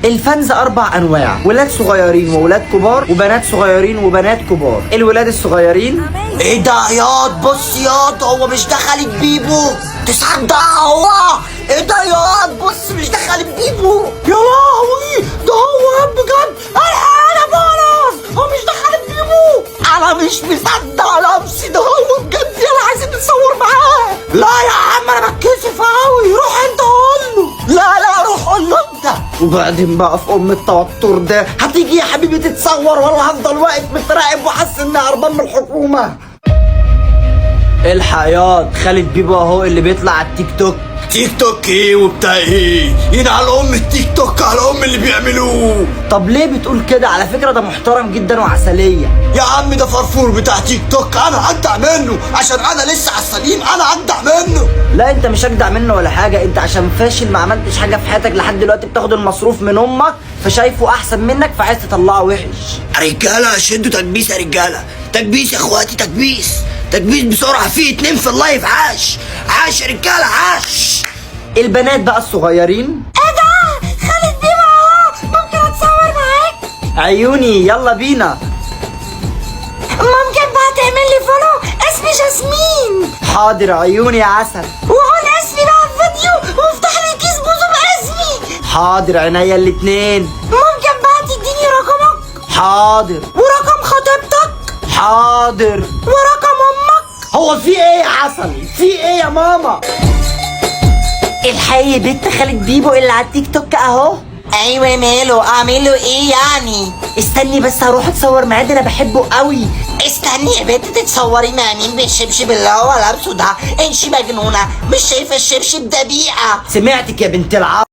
الفانز 4 انواع، ولاد صغيرين وولاد كبار وبنات صغيرين وبنات كبار. الولاد الصغيرين ايه ده ياض؟ بص ياض، هو مش ده خالد بيبو؟ تصدق هو؟ ايه ده ياض؟ بص مش ده خالد بيبو؟ يا لهوي ده هو بجد. انا بولس، هو مش ده خالد بيبو؟ انا مش مصدق نفسي، ده هو بجد. يلا عايزين نتصور معاه. لا يا عم انا بتكسف قوي، روح انت قول له. لا روح قول له انت. وبعدين بقى في التوتر ده هتيجي يا حبيبي تتصور ولا هفضل واقف متراقب وحاسس اني هربان من الحكومه؟ الحياة خالد بيبو اهو اللي بيطلع على التيك توك. تيك توك ايه وبتاع ايه؟ ينعل ام التيك توك على ام اللي بيعملوه. طب ليه بتقول كده؟ على فكرة ده محترم جدا وعسلية. يا عم ده فرفور بتاع تيك توك، انا اجدع منه عشان انا لسه على السليم، انا اجدع منه. لا انت مش اجدع منه ولا حاجة، انت عشان فاشل ما عملتش حاجة في حياتك لحد دلوقتي، بتاخد المصروف من امك فشايفه احسن منك فعايز تطلعه وحش. رجالة شدوا تكبيس يا رجالة، تكبيس يا اخواتي، تكبيس تكبيس بسرعة. في 2 في اللايف. عاش يا رجالة، عاش. البنات بقى الصغيرين. ايه ده؟ خالد بيبو اهو، ممكن اتصور معاك؟ عيوني يلا بينا. ممكن بقى تعمل لي فولو؟ اسمي جاسمين. حاضر عيوني يا عسل. وقول اسمي بقى في فيديو وافتح لي كيس بوزو باسمي. حاضر عينيا الاتنين. ممكن بقى تديني رقمك؟ حاضر. ورقم خطيبتك؟ حاضر. ورقم امك؟ هو في ايه يا عسل؟ في ايه يا ماما؟ الحقيقة بنت خالد بيبو اللي على التيك توك اهو. ايوه ماله؟ اعمل له ايه يعني؟ استني بس هروح اتصور معاه، ده انا بحبه قوي. استني يا بنت، تتصوري مع مين بالشبشب اللي هو لابسه ده؟ انشي مجنونه، مش شايفه الشبشب ده بيئه؟ سمعتك يا بنت العب.